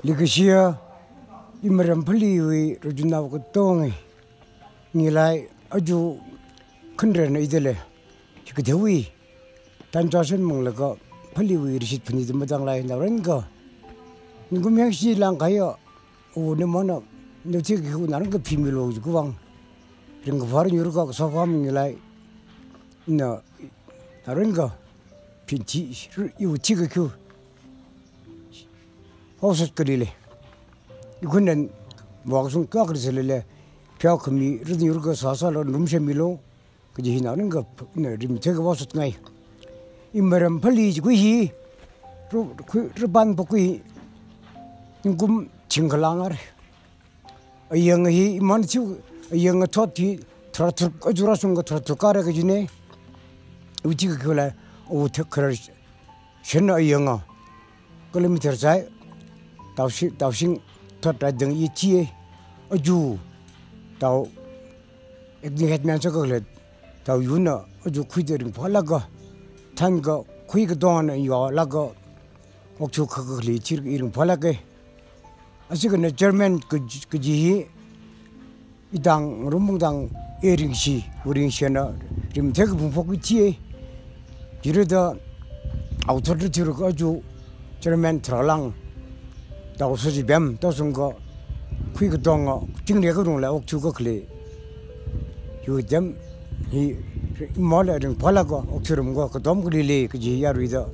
Likasia imaram paliwi rujuna ko tongi ngilai aju kendre na idele chikdewi tanjasen monglaga paliwi risit phani de madang lai narenga ngumyang si lang kaya o ne mana ne chi ku narang ka phimilo ku wang ring var nyurga sa fam ngilai na narenga pinchi yu chi ku 호스 그리래 이거는 뭐가좀 깎으실래 벽미 르디 이렇게 사살로 넘셔밀로 그지 나는 거 제가 와서 ngay 임마람 팔리지 그이 루반 복이 금 징글랑아래 아영이 만치 아영 토티 트라트 어주라sun 거 트라트 까래 그지네 우지가 그래 오테 그럴 신 아영아 킬로미터 차이 tao sinh thoát ra đường ý chí ở dù tao ekni het men cho cái tao yun ở dù khui đường phá là cái thằng cái khui cái đòn này yo là cái học chú cái lý chỉ cái đường phá là cái asi cái German cái gì idang rumung dang ering si uring si na rim thek bung phok chi chỉ đó authority cái dù German tralang tao suy bém tao xong có khui cái đòn ngọ chính lý cái đồng là ốc chú có khle yêu dám hi mỏ lại đừng phá là có ốc chú rồng có cái đom cái lì cái gì ya rồi đó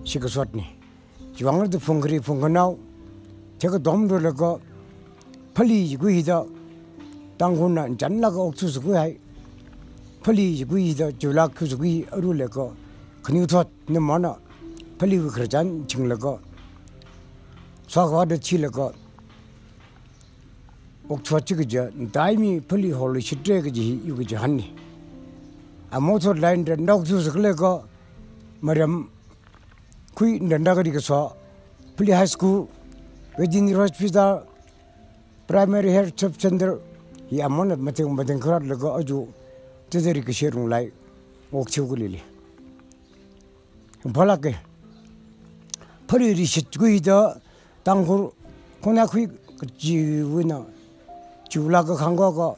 xí cái sọt này chỉ vắng là phong cái nào thế cái đom rồi là có phá lì cái gì đó đang hôn là chắn là có ốc chú sự cái hay phá lì cái gì đó chú là cái sự cái ở đâu là có cái nhiều thoát nhưng mà nó phá lì cái chắn chừng là có 사과도 치려고 옥초치 그저 다이미 풀리 홀리 시트에 그지 이거지 한니 아모토 라인데 녹주스 그래고 말음 쿠이 낸다거리가서 풀리 하이스쿨 웨진이 호스피탈 프라이머리 헬스 센터 이 아모나 마팅 그러려고 아주 제대로 그 쉐롱 라이 옥초글리 벌라게 풀리 리시트 구이다 Tangkhul kona kui jiwina jula ka khangwa ka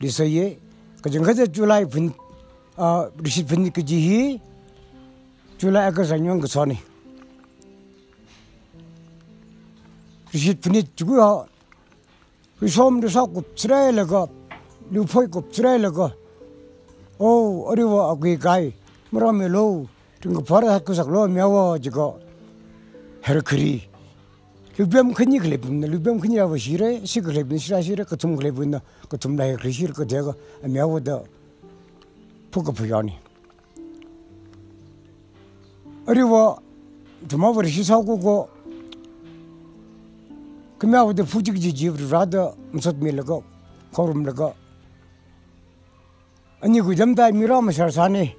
lisaye ka jengkata julai pun risit pun ka jihi julai ka sanyong ka sani risit pun jugu ha risom risa kup tsirai laga lupoi kup tsirai laga o ariwa agui kai marami lo ringa para hakusak lo miawa jiga herakiri 루뱀 큰이 그래분나 루뱀 큰이라고 싫어 시 그래분 싫어 그 tum 그래분나 그 tum라에 그리시르 그 제가 매워도 부끄부연이 어리워 주마버리 시사고고 그 매워도 부직지 집으로라도 무슨 밀고 거름르고 아니 그 점다 미라마 살사네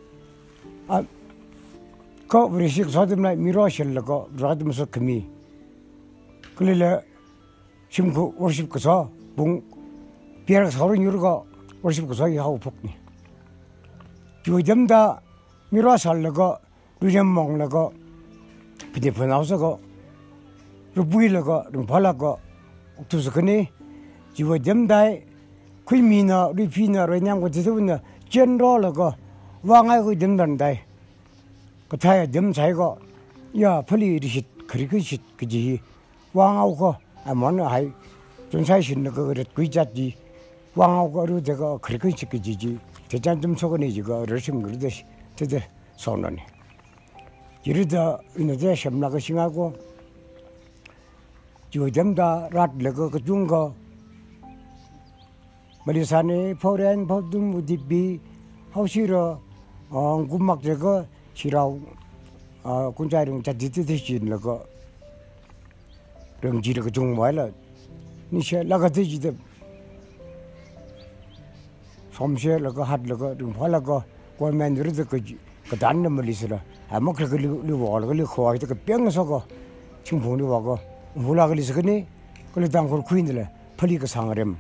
그 우리 식사들나 미라실고 라도 무슨 금이 그래서 심고 월십 거서 봉 비랑 서로 유르가 월십 거서 하고 복니 요즘다 미라 살려고 루점 먹려고 비대폰 나와서고 루부일려고 좀 발라고 두서 그네 요즘다 퀴미나 리피나 그냥 되서는 general고 왕하고 된단다 그 타야 좀 자이고 야 폴리리시 그리그시 그지 왕하고 아무나 하이 전사신의 그릇 귀잡지 왕하고로 제가 그렇게 시키지 대장 좀 속으니 지가 어르신 그러듯이 되게 손원이 이러다 이제 샘나가 싱하고 요즘다 랏레고 그 중거 머리산에 포렌 포dum무디비 하우시러 군막 제거 시라우 군자령 자디디디시는거 런지르가 좀 와라 니셔 라가지데 솜셰라가 hadlaga 좀 팔라가 고멘르드 그 단는 멀리서라 아마 그걸 리워를 kho이도 그 병서고 충분히 와고 몰라글리서니 그래 당고 쿠인들 펄리가 상하렴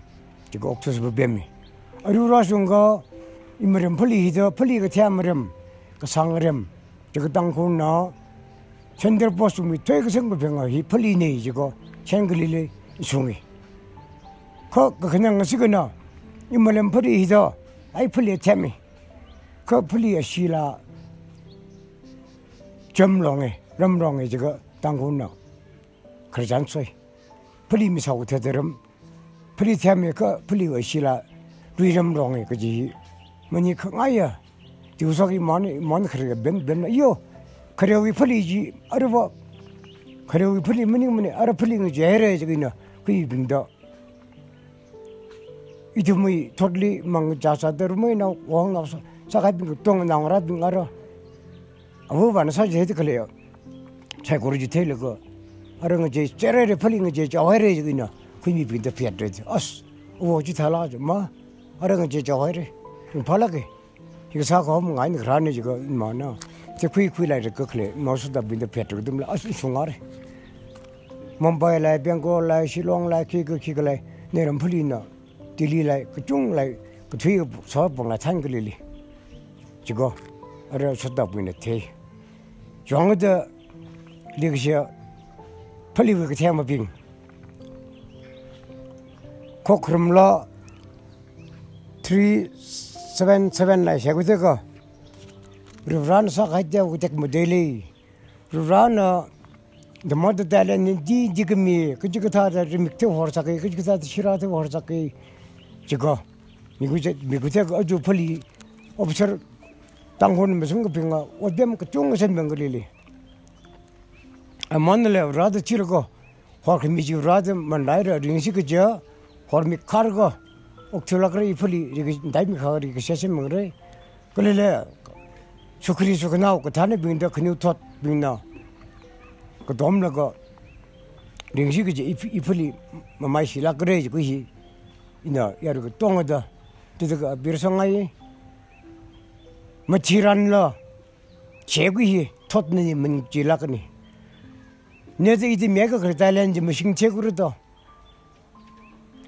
지금 옥토스 뱀이 아루라sun가 이머렴 펄리히도 펄리가 태아머렴 그 상하렴 지금 당고나 현대 보수미 되게 생각병아 이 풀리네 이거 샹글리레 중에 그냥 쓰거나 이말은 풀리다 아이 풀리 템이 그 풀리야 시라 점롱에 럼롱에 저거 당군나 그러지 않소이 풀리미 사고 되더럼 풀리 템이 그 풀리가 시라 루이럼롱에 그지 뭐니 그 아야 디우석이 많이 그러게 변 이요 그래고 풀리지 알아봐 그래고 풀리 뭐니 알아 풀리는 게 해래 저기나 그 빙다 이듬이 토리 망 자사들 뭐나 왕 나서 사가빙 똥 나오라 빙 알아 아무반 사지 해도 그래요 잘 고르지 테일 거 알아는 제 째레레 풀리는 게 저해래 저기나 그 빙다 피했대 어스 오지 달아줘 마 알아는 제 저해래 발라게 이거 사고 하면 아니 그러네 지거 뭐나 제 쿠이라이를 그래 모수다 빈데 페트로듬 아스 숭아래 몽바이라이 뱅골라이 실롱라이 키글라이 내름 풀리나 딜리라이 그중라이 그 뒤에 서봉라 찬글리 지거 알아 쳤다 보이네 대 정어도 리그시야 풀리고 그 테마 빙 코크름라 377 라이 세고데가 Ruran sa kaya utek modeli. Ruran the mother talent di jigmi kujikata remikte horsake kujikata shirate horsake jiga migute aju poli obser Tangkhul mesum pinga odem kchung sen bengali amanle rad chirgo hormi ji rad mandaira ringsi kja hormi kargo oktulakre poli daimi khari kshese mangre kolele 수크리 수크나오 그 단에 빙다 그뉴톳 빙나 그 돔나가 링시그지 이플리 마마이시라 그래지 그히 이나 야르 그 똥어다 드드가 비르성아이 마치란라 제구히 톳느니 문지라그니 내가 이제 메가 그랬다는지 무슨 책으로도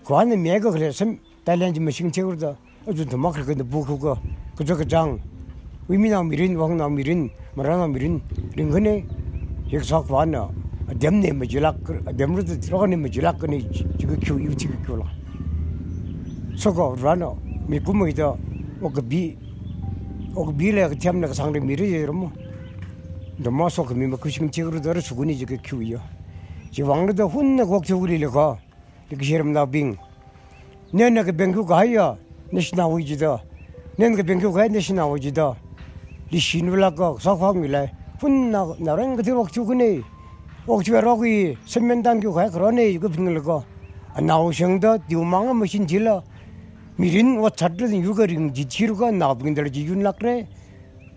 그 안에 메가 그래서 달란지 무슨 책으로도 아주 더 막 그런데 부그거 그저 장 위미나 미린 왕나 미린 마라나 미린 링거네 역sak 와나 뎀네 머질락 뎀르도 들어가네 머질락 거니 지금 큐 유지 큐라 서거 라노 미꾸미다 오그비레 그 템나 상대 미르지 여러분 너마서 그 미마 그심 지그로 들어 수군이 지금 큐요 지 왕르도 혼나 곡적으리려가 이렇게 시름나 빙 내가 그 뱅크가 하야 내시나 오지다 내가 그 뱅크가 해 내시나 오지다 리신블라고 사과미래 훈나 나랑 그 들어 죽으네 옥지베로기 선면단교 가 그러네 이거 빙을거 나오셔도 디우망은 무슨 질러 미린 와 찾든 유거링 지치루가 나빈들 지윤락래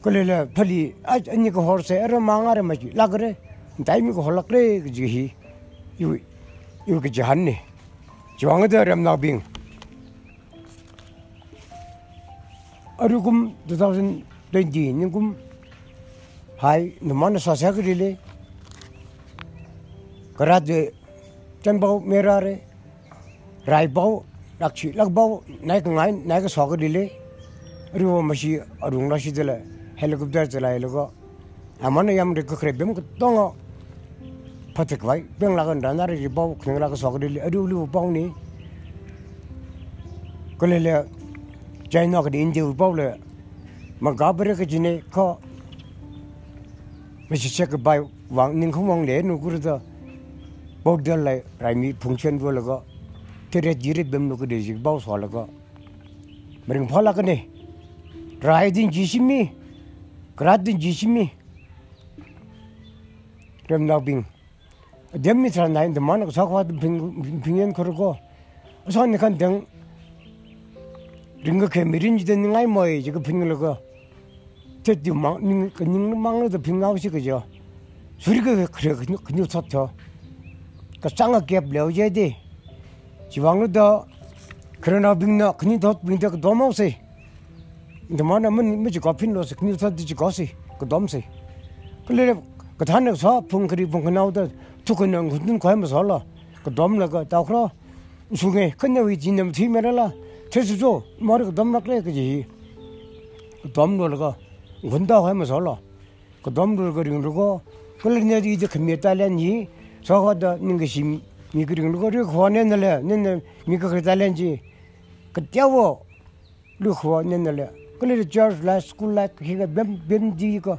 그래라 빨리 아니 그 horse 에러 망아래 마지 라그래 다이미고 홀락래 그지 이거 그 잔네 지왕어들은 나빙 아르금 2020 ninkum hai namana sasagrili karade chanbau merare raibau lakchi lagbau naik ngai naik sogrile riwo mashi arungla sidela helicopter chalailo amana yam re khre bem ko tongo patek vai beng lagan danare ribau khengla ko sogrile arulu bauni kolele china ko india baule Magabre ka jine ko mechi check by wang ning khong le nu gurda bodal lai raimi function bolaga tere jire bem nu de jig baw so laga mering phala ka ne raidin jisimi gradin jisimi rem na bing demmi tra nai de man ko sakwa bingen korgo son kan deng 링거 개 미린지 되는 아이 뭐에 지금 빙글거 저디 망망도 빙나오시 그죠 수리가 그래 그냥 좋다 그 짱아 갭 려제디 지방로도 그러나 빙나 그니 더 빙다 그 도모세 근데 만나면 뭐지 커피노스 그니 더지 거시 그 dom세 그래 그 단에서 풍그리 풍나오다 두근은 군든 거면서 할라 그 dom나가 다그러 중에 근데 왜 진놈 팀에라 제수조 머리가 dom나그래 그지 그 dom노가 군다 하면서 할라 그 dom를 그리고 그러니 이제 금메달란지 저거도 있는 것이 미 그리고 그걸 호내는래 내는 미가 그달란지 그 떼워 루호내는래 그래 저스 라 스쿨 라 그가 뱀뱀지가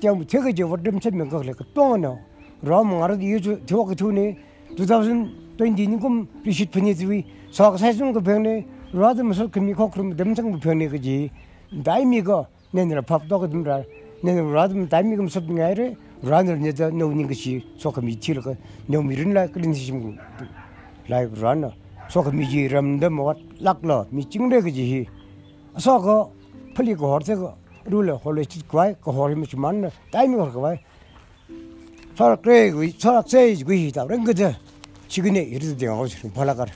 좀 제가 저 워름 쳤면 그래 그 똥어너 라몽아르 이주 저거 투네 2020 금 리sit phanit 서 사준 그 병네 라드면서 금이 코크름 dem장 병네 그지 다이미가 내는 밥도 그든라 내는 라드면 다이미금 섭ኛ래 라늘 내자 노는 것이 소금이 지르고 너무 이른라 그런 식인 라이브 라나 소금이 지름데 뭐 락러 미징래 그지 서거 풀리고 허르고 룰레 홀레치 과이 그 허리면 만 다이미가 그 서락 그래 서락 세이지 그이다 그런 거죠 지금에 이래도 되고 싶은 발라가라